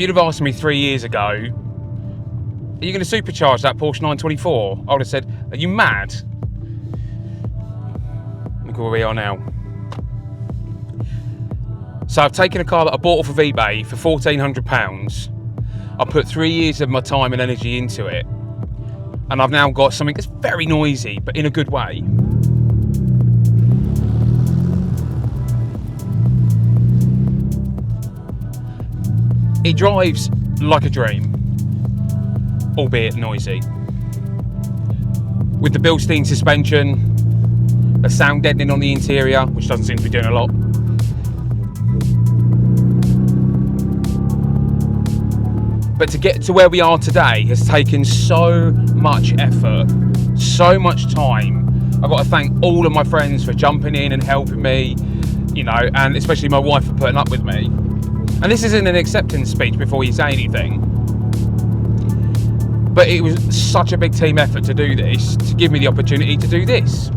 you'd have asked me 3 years ago, are you going to supercharge that Porsche 924? I would have said, are you mad? Look where we are now. So I've taken a car that I bought off of eBay for £1,400. I put 3 years of my time and energy into it. And I've now got something that's very noisy, but in a good way. It drives like a dream, albeit noisy. With the Bilstein suspension, a sound deadening on the interior, which doesn't seem to be doing a lot. But to get to where we are today has taken so much effort, so much time. I've got to thank all of my friends for jumping in and helping me, you know, and especially my wife for putting up with me. And this isn't an acceptance speech before you say anything. But it was such a big team effort to do this, to give me the opportunity to do this.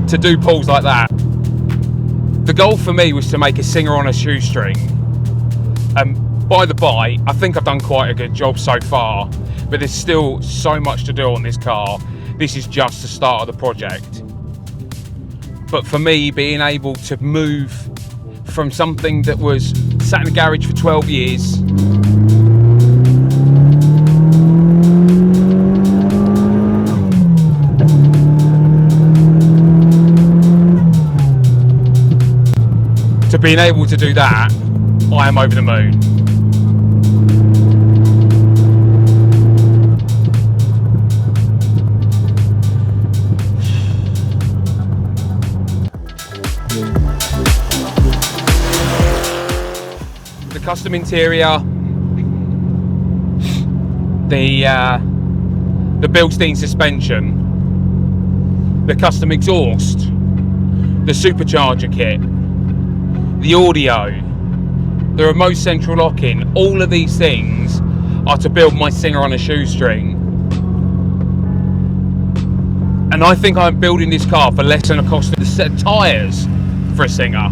To do pulls like that. The goal for me was to make a singer on a shoestring. By the by, I think I've done quite a good job so far, but there's still so much to do on this car. This is just the start of the project. But for me, being able to move from something that was sat in a garage for 12 years to being able to do that, I am over the moon. The custom interior, the Bilstein suspension, the custom exhaust, the supercharger kit, the audio, the remote central locking, all of these things are to build my singer on a shoestring. And I think I'm building this car for less than the cost of the set of tyres for a singer.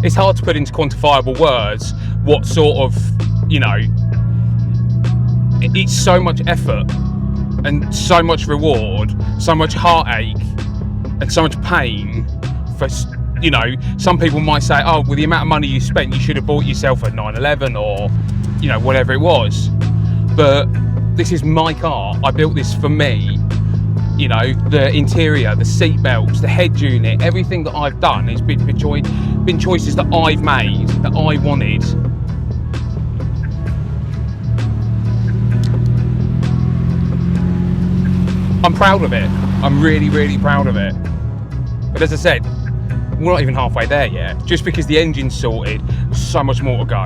It's hard to put into quantifiable words what sort of, you know, it's so much effort and so much reward, so much heartache and so much pain for, you know, some people might say, oh, with the amount of money you spent, you should have bought yourself a 911 or, you know, whatever it was. But this is my car. I built this for me. You know, the interior, the seat belts, the head unit, everything that I've done has been choices that I've made, that I wanted. I'm proud of it. I'm really, really proud of it. But as I said, we're not even halfway there yet. Just because the engine's sorted, there's so much more to go.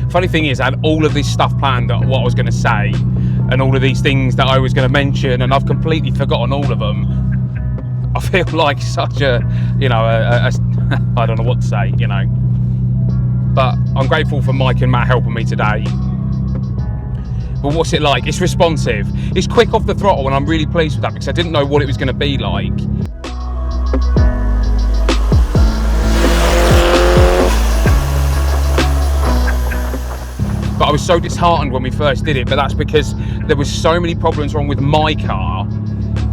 Funny thing is, I had all of this stuff planned, what I was going to say, and all of these things that I was going to mention, and I've completely forgotten all of them. I feel like such a, you know, I don't know what to say, you know. But I'm grateful for Mike and Matt helping me today. But what's it like? It's responsive. It's quick off the throttle, and I'm really pleased with that because I didn't know what it was going to be like. But I was so disheartened when we first did it, but that's because there was so many problems wrong with my car.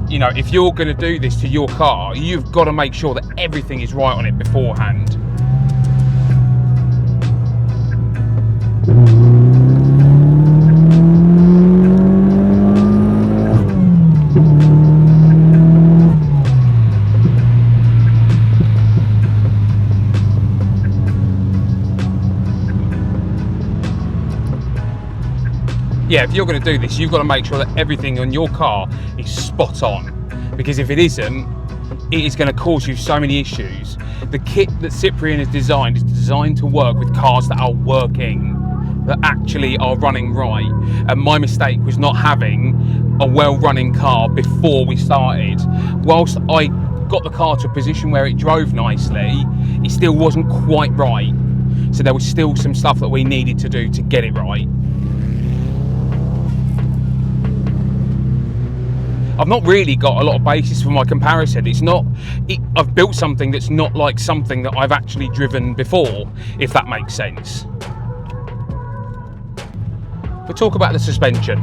You know, if you're going to do this to your car, you've got to make sure that everything is right on it beforehand. Yeah, if you're going to do this, you've got to make sure that everything on your car is spot on, because if it isn't, it is going to cause you so many issues. The kit that Cyprian has designed is designed to work with cars that are working, that actually are running right. And my mistake was not having a well-running car before we started. Whilst I got the car to a position where it drove nicely, it still wasn't quite right. So there was still some stuff that we needed to do to get it right. I've not really got a lot of basis for my comparison. I've built something that's not like something that I've actually driven before, if that makes sense. We'll talk about the suspension.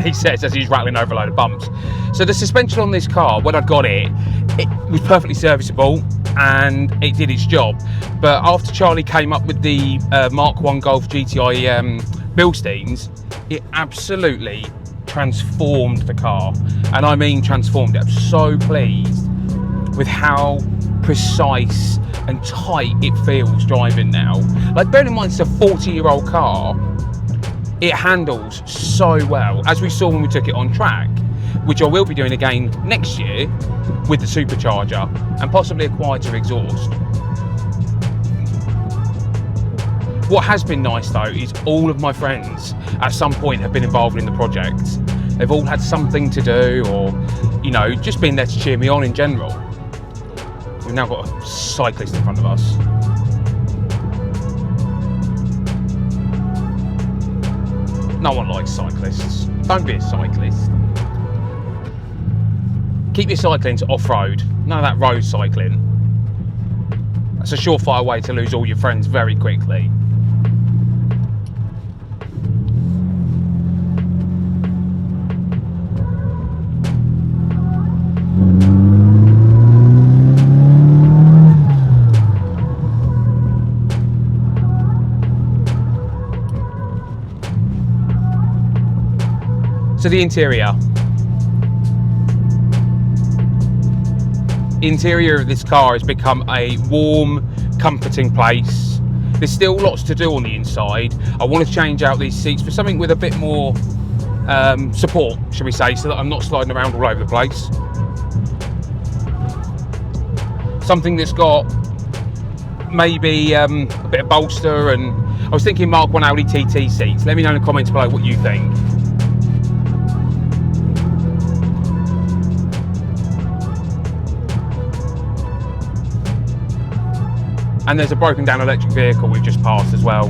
He says as he's rattling over a load of bumps. So the suspension on this car, when I got it was perfectly serviceable and it did its job. But after Charlie came up with the Mark 1 Golf GTI Bilsteins, it absolutely transformed the car, and I mean transformed it. I'm so pleased with how precise and tight it feels driving now. Like, bear in mind it's a 40-year-old car, it handles so well, as we saw when we took it on track, which I will be doing again next year with the supercharger and possibly a quieter exhaust. What has been nice though is all of my friends at some point have been involved in the project. They've all had something to do, or, you know, just been there to cheer me on in general. We've now got a cyclist in front of us. No one likes cyclists. Don't be a cyclist. Keep your cycling to off-road. None of that road cycling. That's a surefire way to lose all your friends very quickly. So the interior of this car has become a warm, comforting place. There's still lots to do on the inside. I want to change out these seats for something with a bit more support, shall we say, so that I'm not sliding around all over the place. Something that's got maybe a bit of bolster, and I was thinking Mark 1 Audi TT seats. Let me know in the comments below what you think. And there's a broken down electric vehicle we've just passed as well.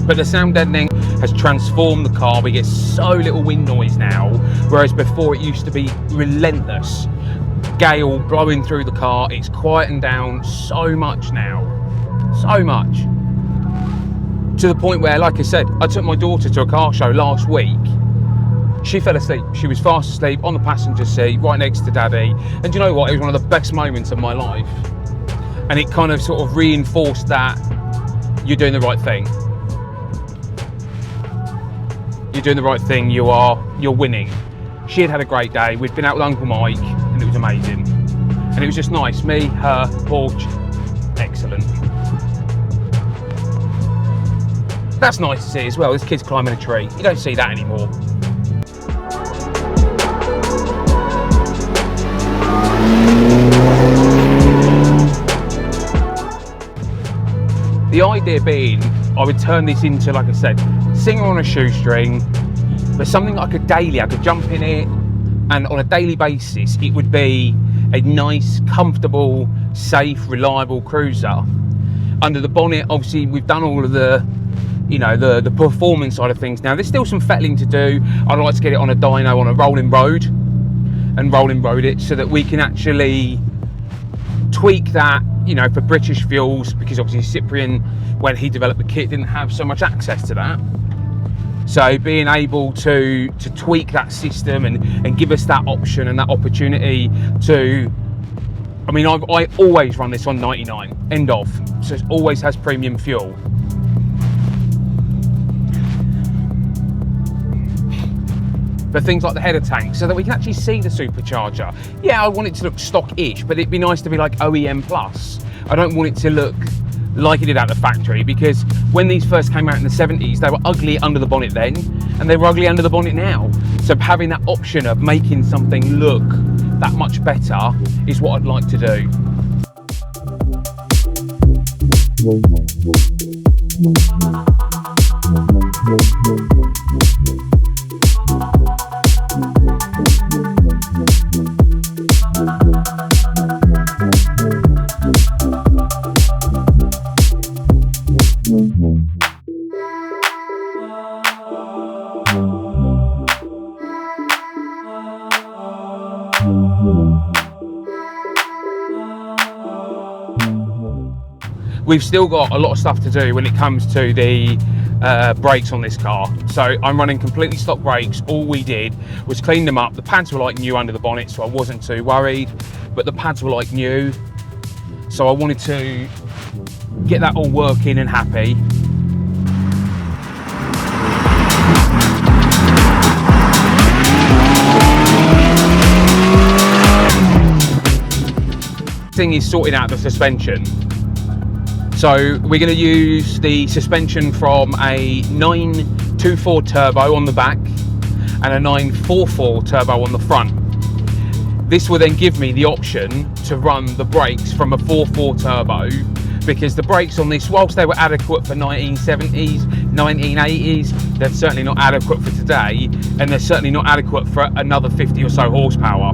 But the sound deadening has transformed the car. We get so little wind noise now, whereas before it used to be relentless. Gale blowing through the car. It's quietened down so much now. So much. To the point where, like I said, I took my daughter to a car show last week. She fell asleep. She was fast asleep on the passenger seat, right next to Daddy. And you know what? It was one of the best moments of my life. And it kind of sort of reinforced that you're doing the right thing. You're doing the right thing. You're winning. She had a great day. We'd been out with Uncle Mike, and it was amazing. And it was just nice. Me, her, Porsche, excellent. That's nice to see as well. This kid's climbing a tree. You don't see that anymore. The idea being, I would turn this into, like I said, singer on a shoestring, but something I could jump in it, and on a daily basis, it would be a nice, comfortable, safe, reliable cruiser. Under the bonnet, obviously, we've done all of the, you know, the performance side of things. Now, there's still some fettling to do. I'd like to get it on a dyno on a rolling road, and rolling road it so that we can actually tweak that, you know, for British fuels, because obviously Cyprian, when he developed the kit, didn't have so much access to that. So being able to tweak that system and give us that option and that opportunity to, I mean, I always run this on 99, end of, so it always has premium fuel. But things like the header tank, so that we can actually see the supercharger. Yeah, I want it to look stock-ish, but it'd be nice to be like OEM plus. I don't want it to look like it did out the factory, because when these first came out in the 70s, they were ugly under the bonnet then, and they were ugly under the bonnet now. So having that option of making something look that much better is what I'd like to do. We've still got a lot of stuff to do when it comes to the brakes on this car. So I'm running completely stock brakes. All we did was clean them up. The pads were like new under the bonnet, so I wasn't too worried, but the pads were like new. So I wanted to get that all working and happy. Thing is sorting out the suspension. So we're going to use the suspension from a 924 turbo on the back and a 944 turbo on the front. This will then give me the option to run the brakes from a 4.4 turbo, because the brakes on this, whilst they were adequate for 1970s, 1980s, they're certainly not adequate for today, and they're certainly not adequate for another 50 or so horsepower.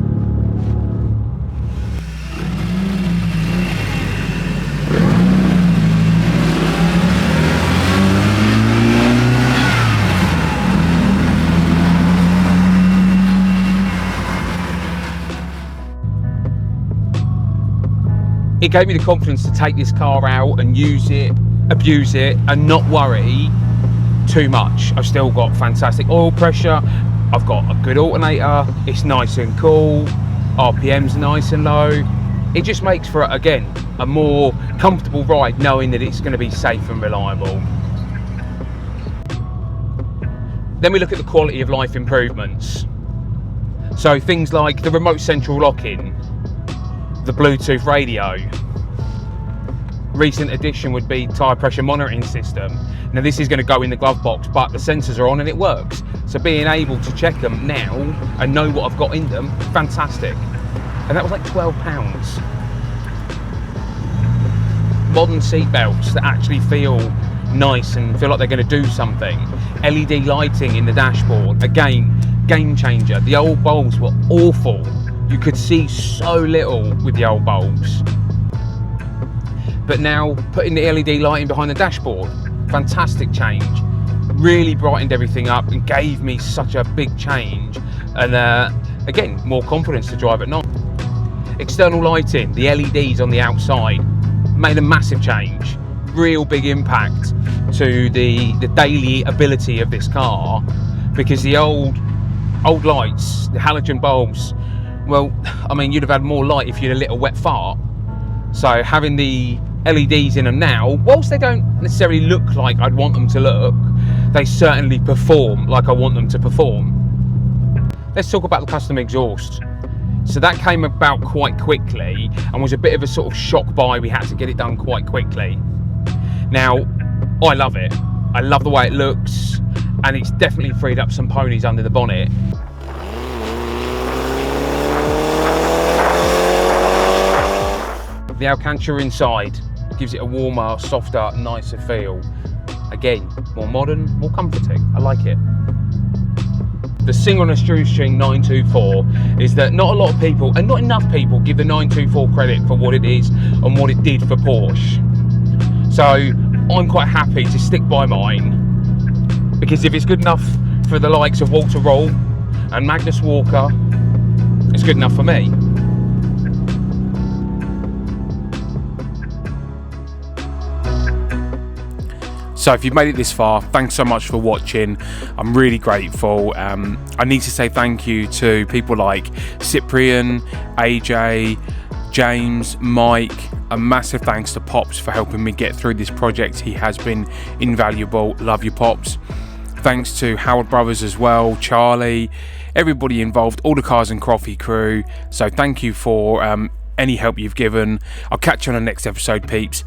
It gave me the confidence to take this car out and use it, abuse it, and not worry too much. I've still got fantastic oil pressure, I've got a good alternator, it's nice and cool, RPM's nice and low. It just makes for, again, a more comfortable ride, knowing that it's going to be safe and reliable. Then we look at the quality of life improvements. So things like the remote central locking, the Bluetooth radio. Recent addition would be tyre pressure monitoring system. Now this is going to go in the glove box, but the sensors are on and it works. So being able to check them now and know what I've got in them, fantastic. And that was like £12. Modern seat belts that actually feel nice and feel like they're going to do something. LED lighting in the dashboard, again, game changer. The old bulbs were awful. You could see so little with the old bulbs. But now putting the LED lighting behind the dashboard, fantastic change. Really brightened everything up and gave me such a big change. And again, more confidence to drive at night. External lighting, the LEDs on the outside, made a massive change. Real big impact to the daily ability of this car, because the old lights, the halogen bulbs, well, I mean, you'd have had more light if you'd have lit a wet fart. So having the LEDs in them now, whilst they don't necessarily look like I'd want them to look, they certainly perform like I want them to perform. Let's talk about the custom exhaust. So that came about quite quickly and was a bit of a sort of shock buy. We had to get it done quite quickly. Now, I love it. I love the way it looks, and it's definitely freed up some ponies under the bonnet. The Alcantara inside gives it a warmer, softer, nicer feel. Again, more modern, more comforting. I like it. The synchronous shoestring 924 is that not a lot of people, and not enough people, give the 924 credit for what it is and what it did for Porsche. So I'm quite happy to stick by mine, because if it's good enough for the likes of Walter Roll and Magnus Walker, it's good enough for me. So if you've made it this far, thanks so much for watching. I'm really grateful. I need to say thank you to people like Cyprian, AJ, James, Mike. A massive thanks to Pops for helping me get through this project. He has been invaluable. Love you, Pops. Thanks to Howard Brothers as well, Charlie, everybody involved, all the Cars and Coffee crew. So thank you for any help you've given. I'll catch you on the next episode, peeps.